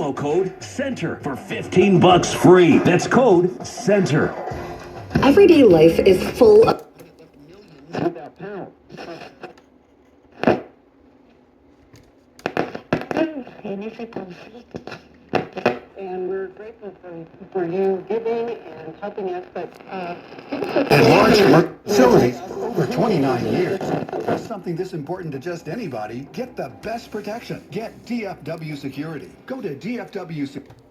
promo code CENTER for 15 bucks free. That's code CENTER. Everyday life is full of and we're grateful for you giving and helping us. But at large commercial facilities over 29 years. There's something this important to just anybody. Get the best protection. Get DFW Security. Go to DFW Security.